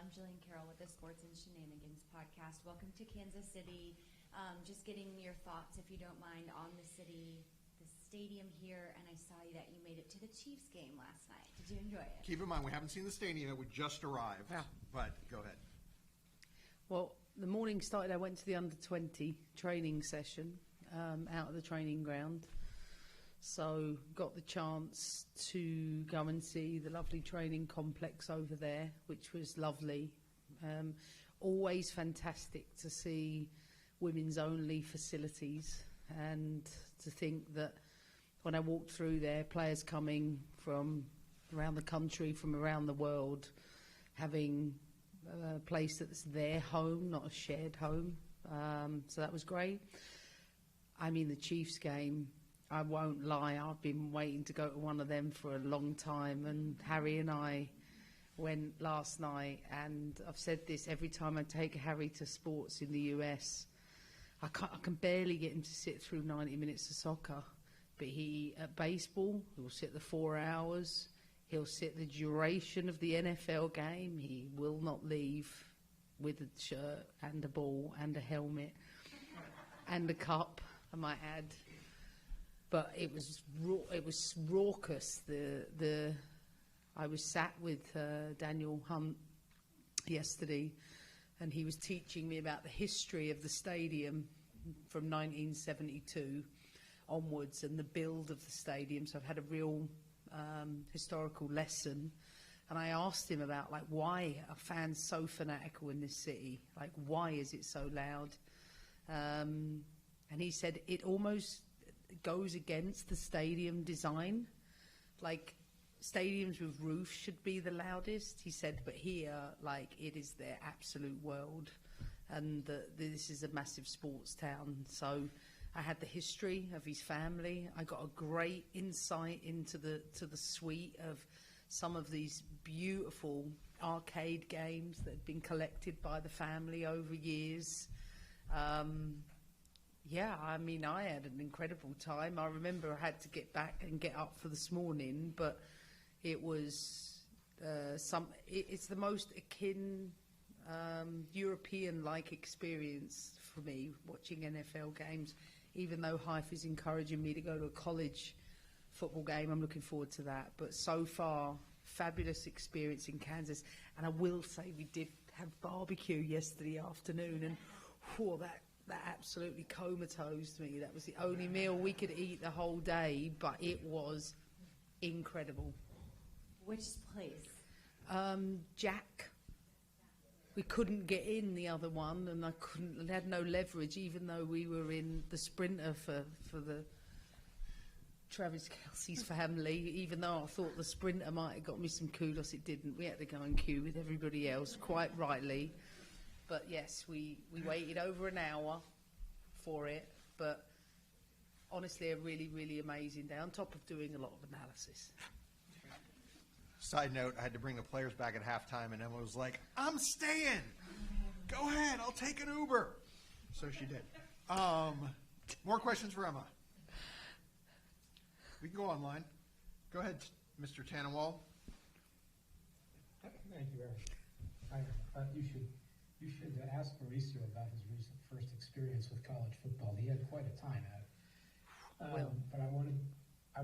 I'm Jillian Carroll with the Sports and Shenanigans podcast. Welcome to Kansas City. Just getting your thoughts, if you don't mind, on the city, the stadium here, and I saw that you made it to the Chiefs game last night. Did you enjoy it? Keep in mind, we haven't seen the stadium yet. We just arrived. Yeah. But go ahead. Well, the morning started, I went to the under-20 training session out of the training ground. So got the chance to go and see the lovely training complex over there, which was lovely. Always fantastic to see women's only facilities, and to think that when I walked through there, players coming from around the country, from around the world, having a place that's their home, not a shared home. So that was great. I mean, the Chiefs game, I won't lie, I've been waiting to go to one of them for a long time, and Harry and I went last night, and I've said this every time I take Harry to sports in the US, I can barely get him to sit through 90 minutes of soccer, but at baseball, he'll sit the 4 hours, he'll sit the duration of the NFL game, he will not leave with a shirt and a ball and a helmet and a cup, I might add. But it was raucous. I was sat with Daniel Hunt yesterday, and he was teaching me about the history of the stadium from 1972 onwards and the build of the stadium. So I've had a real historical lesson. And I asked him about, like, why are fans so fanatical in this city? Like, why is it so loud? And he said it almost goes against the stadium design. Like, stadiums with roofs should be the loudest, he said, but here, like, it is their absolute world, and this is a massive sports town. So I had the history of his family. I got a great insight into the suite of some of these beautiful arcade games that had been collected by the family over years. Yeah, I mean, I had an incredible time. I remember I had to get back and get up for this morning, but it was it's the most akin European-like experience for me, watching NFL games. Even though Hythe is encouraging me to go to a college football game, I'm looking forward to that. But so far, fabulous experience in Kansas. And I will say we did have barbecue yesterday afternoon, and that absolutely comatosed me. That was the only meal we could eat the whole day, but it was incredible. Which place? Jack. We couldn't get in the other one, and I had no leverage, even though we were in the Sprinter for the Travis Kelce's family. Even though I thought the Sprinter might have got me some kudos, it didn't. We had to go and queue with everybody else, quite rightly. But yes, we waited over an hour for it, but honestly, a really, really amazing day, on top of doing a lot of analysis. Side note, I had to bring the players back at halftime, and Emma was like, I'm staying. Go ahead, I'll take an Uber. So she did. More questions for Emma? We can go online. Go ahead, Mr. Tannenwald. Thank you, Eric. You should ask Mauricio about his recent first experience with college football. He had quite a time at it. But I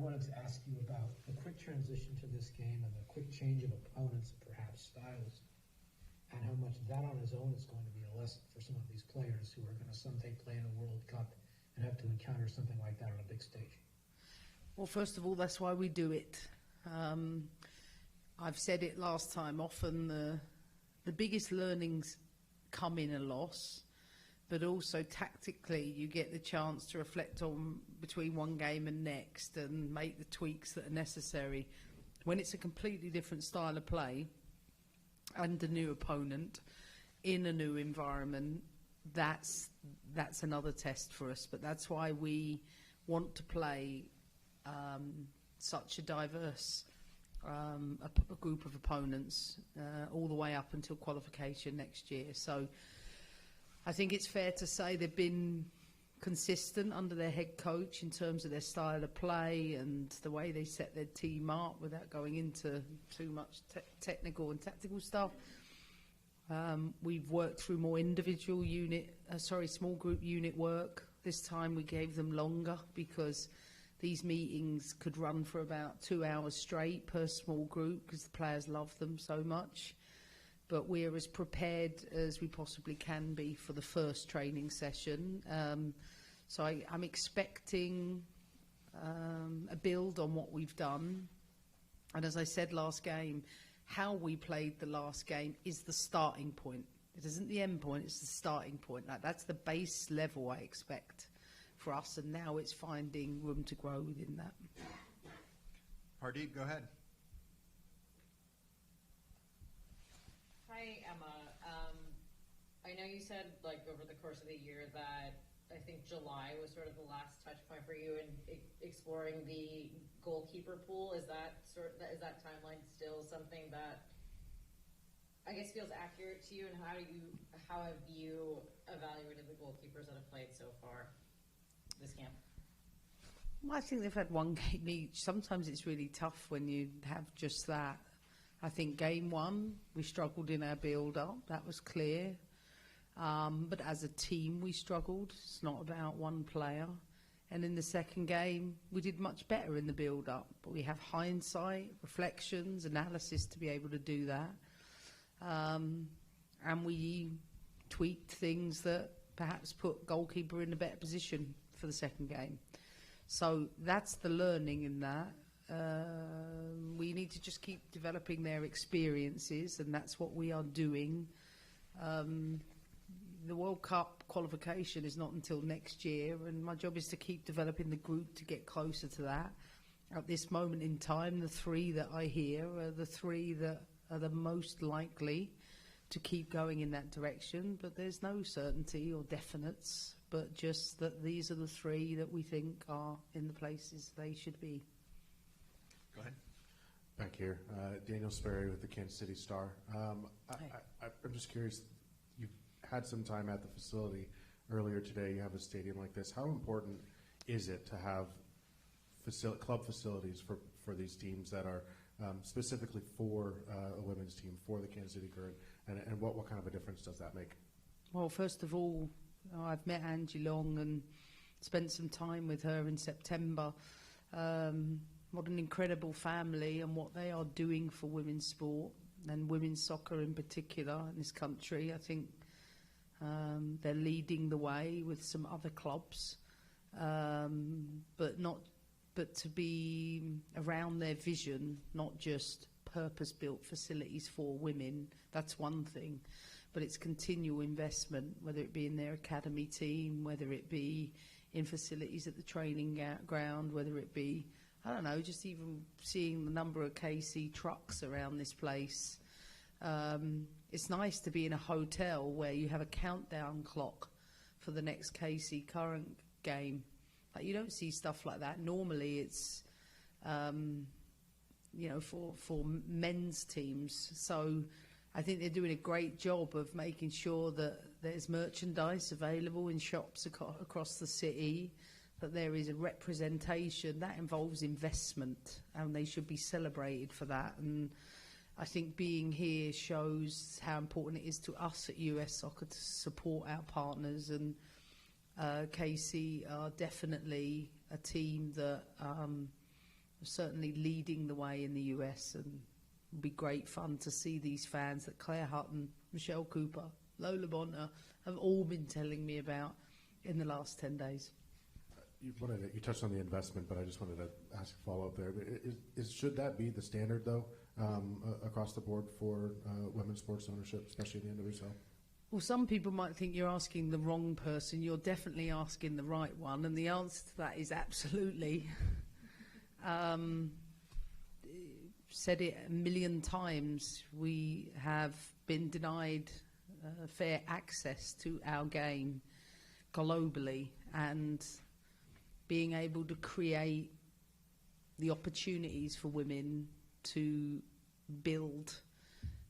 wanted to ask you about the quick transition to this game and the quick change of opponents and perhaps styles, and how much that on its own is going to be a lesson for some of these players who are going to someday play in a World Cup and have to encounter something like that on a big stage. Well, first of all, that's why we do it. I've said it last time. Often the biggest learnings come in a loss, but also tactically you get the chance to reflect on between one game and next and make the tweaks that are necessary. When it's a completely different style of play and a new opponent in a new environment, that's another test for us. But that's why we want to play such a diverse a group of opponents all the way up until qualification next year. So I think it's fair to say they've been consistent under their head coach in terms of their style of play and the way they set their team up without going into too much technical and tactical stuff. We've worked through more individual small group unit work. This time we gave them longer because these meetings could run for about 2 hours straight per small group because the players love them so much. But we're as prepared as we possibly can be for the first training session. So I'm expecting a build on what we've done. And as I said last game, how we played the last game is the starting point. It isn't the end point, it's the starting point. Like, that's the base level I expect for us, and now it's finding room to grow within that. Hardeep, go ahead. Hi, Emma. I know you said, like, over the course of the year that I think July was sort of the last touch point for you in exploring the goalkeeper pool. Is that timeline still something that I guess feels accurate to you? And how have you evaluated the goalkeepers that have played so far this camp? Well, I think they've had one game each. Sometimes it's really tough when you have just that. I think game one, we struggled in our build-up. That was clear. But as a team, we struggled. It's not about one player. And in the second game, we did much better in the build-up. But we have hindsight, reflections, analysis to be able to do that. And we tweaked things that perhaps put goalkeeper in a better position for the second game. So that's the learning in that. We need to just keep developing their experiences, and that's what we are doing. The World Cup qualification is not until next year, and my job is to keep developing the group to get closer to that. At this moment in time, the three that I hear are the three that are the most likely to keep going in that direction, but there's no certainty or definites, but just that these are the three that we think are in the places they should be. Go ahead. Back here, Daniel Sperry with the Kansas City Star. I'm just curious, you've had some time at the facility earlier today. You have a stadium like this. How important is it to have club facilities for these teams that are specifically for a women's team, for the Kansas City Current, and what kind of a difference does that make? Well, first of all, I've met Angie Long and spent some time with her in September. What an incredible family, and what they are doing for women's sport and women's soccer in particular in this country. I think they're leading the way with some other clubs, but to be around their vision, not just purpose-built facilities for women. That's one thing, but it's continual investment, whether it be in their academy team, whether it be in facilities at the training ground, whether it be, I don't know, just even seeing the number of KC trucks around this place. It's nice to be in a hotel where you have a countdown clock for the next KC Current game. Like, you don't see stuff like that. Normally it's, for men's teams. So I think they're doing a great job of making sure that there's merchandise available in shops across the city, that there is a representation. That involves investment, and they should be celebrated for that. And I think being here shows how important it is to us at US Soccer to support our partners, and KC are definitely a team that are certainly leading the way in the US, and it would be great fun to see these fans that Claire Hutton, Michelle Cooper, Lola Bonner have all been telling me about in the last 10 days. You touched on the investment, but I just wanted to ask a follow-up there. Should that be the standard, though, across the board for women's sports ownership, especially in the NWSL? Well, some people might think you're asking the wrong person. You're definitely asking the right one, and the answer to that is absolutely. Said it a million times. We have been denied fair access to our game globally, and being able to create the opportunities for women to build.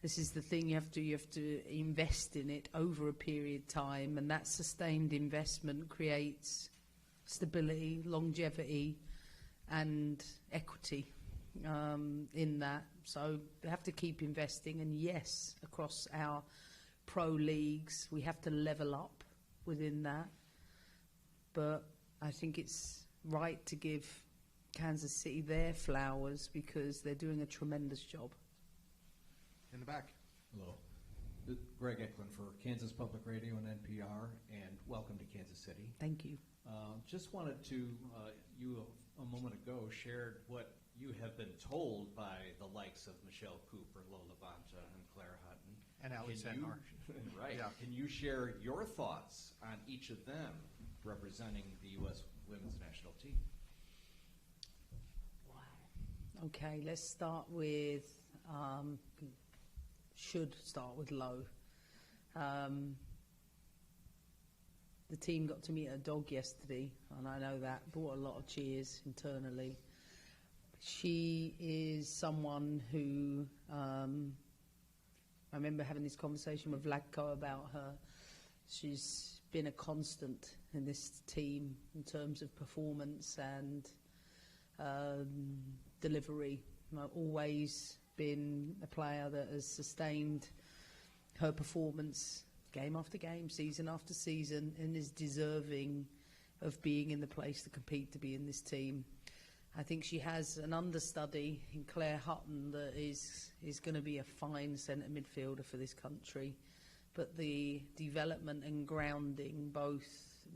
This is the thing, you have to invest in it over a period of time, and that sustained investment creates stability, longevity, and equity in that. So we have to keep investing, and yes, across our pro leagues. We have to level up within that. But I think it's right to give Kansas City their flowers because they're doing a tremendous job. In the back. Hello. Greg Eklund for Kansas Public Radio and NPR, and welcome to Kansas City. Thank you. Just wanted to, you a moment ago shared what you have been told by the likes of Michelle Cooper, Lola Vanta, and Claire Hutton. And Ali Sentnar. Right. Yeah. Can you share your thoughts on each of them representing the U.S. women's national team? Okay, let's start with, should start with Low. The team got to meet a dog yesterday, and I know that brought a lot of cheers internally. She is someone who, I remember having this conversation with Vladko about her. She's been a constant in this team in terms of performance and delivery. Always been a player that has sustained her performance game after game, season after season, and is deserving of being in the place to compete to be in this team. I think she has an understudy in Claire Hutton that is going to be a fine centre midfielder for this country. But the development and grounding, both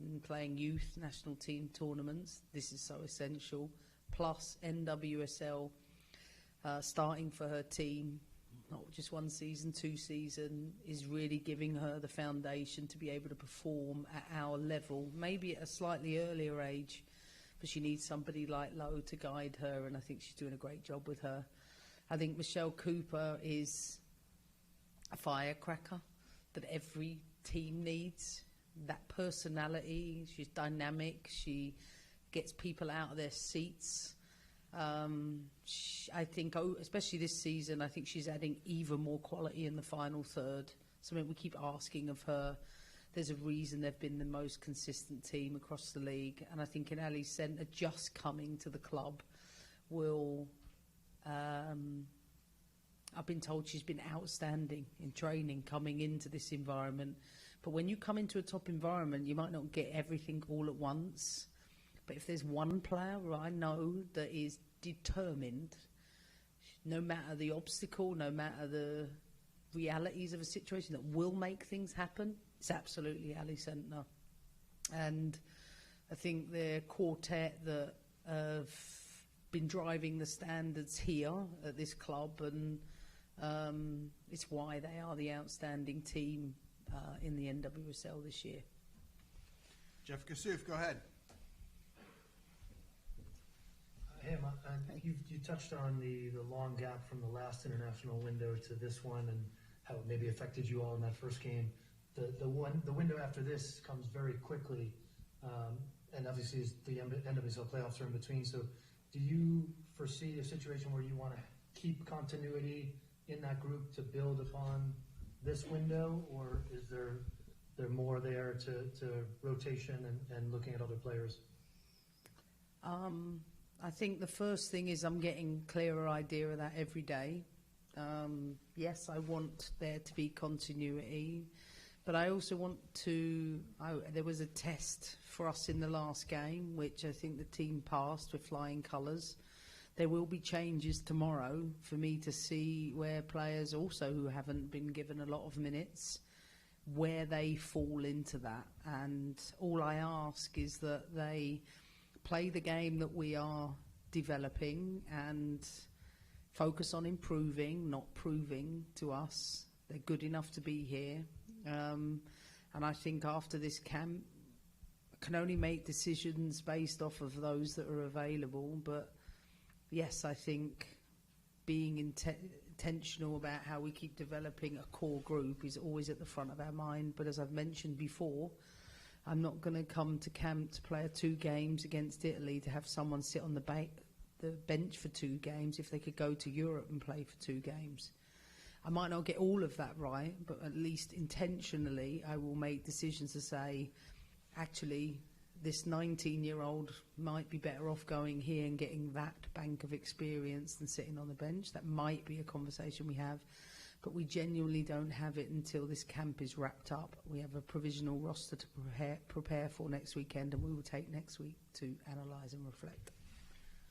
in playing youth national team tournaments, this is so essential, plus NWSL starting for her team, not just 1 season, 2 seasons, is really giving her the foundation to be able to perform at our level, maybe at a slightly earlier age, but she needs somebody like Lowe to guide her, and I think she's doing a great job with her. I think Michelle Cooper is a firecracker that every team needs. That personality, she's dynamic, she gets people out of their seats. I think, especially this season, I think she's adding even more quality in the final third. Something we keep asking of her. There's a reason they've been the most consistent team across the league. And I think in Ali Centre, just coming to the club will... I've been told she's been outstanding in training coming into this environment. But when you come into a top environment, you might not get everything all at once. But if there's one player I know that is determined, no matter the obstacle, no matter the realities of a situation, that will make things happen, it's absolutely Ali Sentner. And I think the quartet that have been driving the standards here at this club, and it's why they are the outstanding team in the NWSL this year. Jeff Kassouf, go ahead. Hey, you touched on the long gap from the last international window to this one and how it maybe affected you all in that first game. The window after this comes very quickly, and obviously the NWSL playoffs are in between. So do you foresee a situation where you want to keep continuity in that group to build upon this window, or is there more there to rotation and looking at other players? I think the first thing is I'm getting clearer idea of that every day. Yes, I want there to be continuity, but I also want to... there was a test for us in the last game, which I think the team passed with flying colours. There will be changes tomorrow for me to see where players also who haven't been given a lot of minutes, where they fall into that. And all I ask is that they play the game that we are developing and focus on improving, not proving to us they're good enough to be here. And I think after this camp, I can only make decisions based off of those that are available. But yes, I think being intentional about how we keep developing a core group is always at the front of our mind. But as I've mentioned before, I'm not going to come to camp to play 2 games against Italy to have someone sit on the bench for 2 games if they could go to Europe and play for 2 games. I might not get all of that right, but at least intentionally I will make decisions to say, actually, this 19-year-old might be better off going here and getting that bank of experience than sitting on the bench. That might be a conversation we have. but we genuinely don't have it until this camp is wrapped up. We have a provisional roster to prepare for next weekend, and we will take next week to analyse and reflect.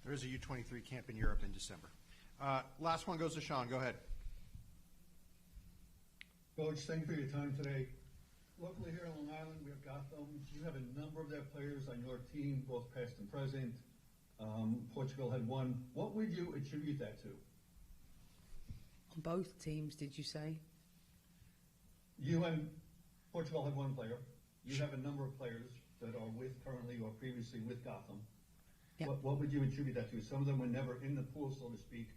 There is a U23 camp in Europe in December. Last one goes to Sean. Go ahead. Coach, thank you for your time today. Locally here on Long Island, we have Gotham. You have a number of their players on your team, both past and present. Portugal had one. What would you attribute that to? On both teams, did you say? You and Portugal had one player. You have a number of players that are with currently or previously with Gotham. Yep. What would you attribute that to? Some of them were never in the pool, so to speak,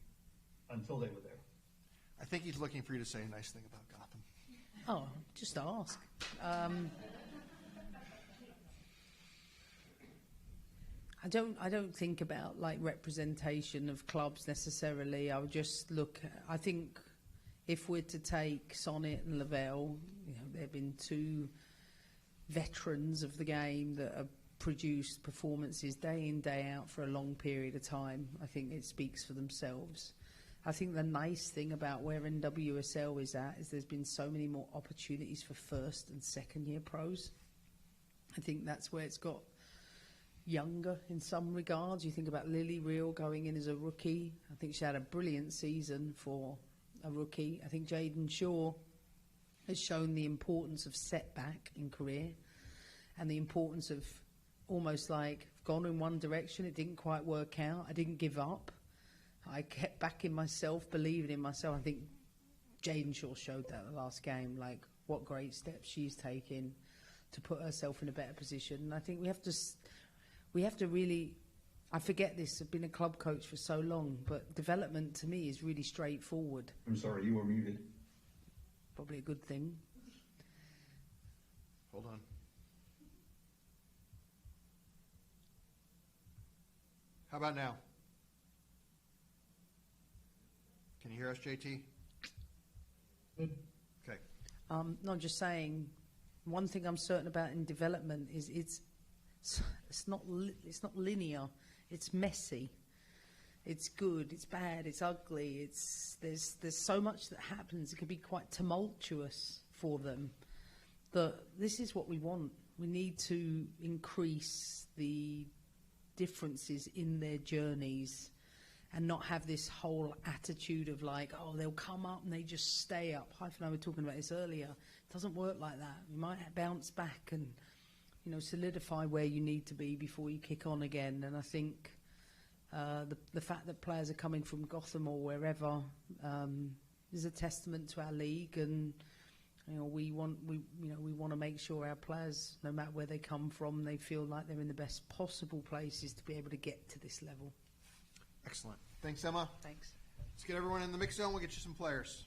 until they were there. I think he's looking for you to say a nice thing about Gotham. Oh, just ask. I don't think about like representation of clubs necessarily. I would just look. I think if we're to take Sonnet and Lavelle, you know, they've been two veterans of the game that have produced performances day in, day out for a long period of time. I think it speaks for themselves. I think the nice thing about where NWSL is at is there's been so many more opportunities for first and second year pros. I think that's where it's got younger in some regards. You think about Lily Reel going in as a rookie. I think she had a brilliant season for a rookie. I think Jaden Shaw has shown the importance of setback in career and the importance of almost like gone in one direction, it didn't quite work out. I didn't give up. I kept backing myself, believing in myself. I think Jaden Shaw showed that the last game, like what great steps she's taken to put herself in a better position. And I think we have to really, I forget this, I've been a club coach for so long, but development to me is really straightforward. I'm sorry, you were muted. Probably a good thing. Hold on. How about now? Can you hear us, JT? Good. Okay. Not just saying, one thing I'm certain about in development is it's not linear. It's messy. It's good. It's bad. It's ugly. There's so much that happens. It can be quite tumultuous for them. This is what we want. We need to increase the differences in their journeys and not have this whole attitude of like, oh, they'll come up and they just stay up. Hyphen and I were talking about this earlier. It doesn't work like that. You might bounce back and, you know, solidify where you need to be before you kick on again. And I think the fact that players are coming from Gotham or wherever is a testament to our league. And you know, we want to make sure our players, no matter where they come from, they feel like they're in the best possible places to be able to get to this level. Excellent. Thanks, Emma. Thanks. Let's get everyone in the mix zone. We'll get you some players.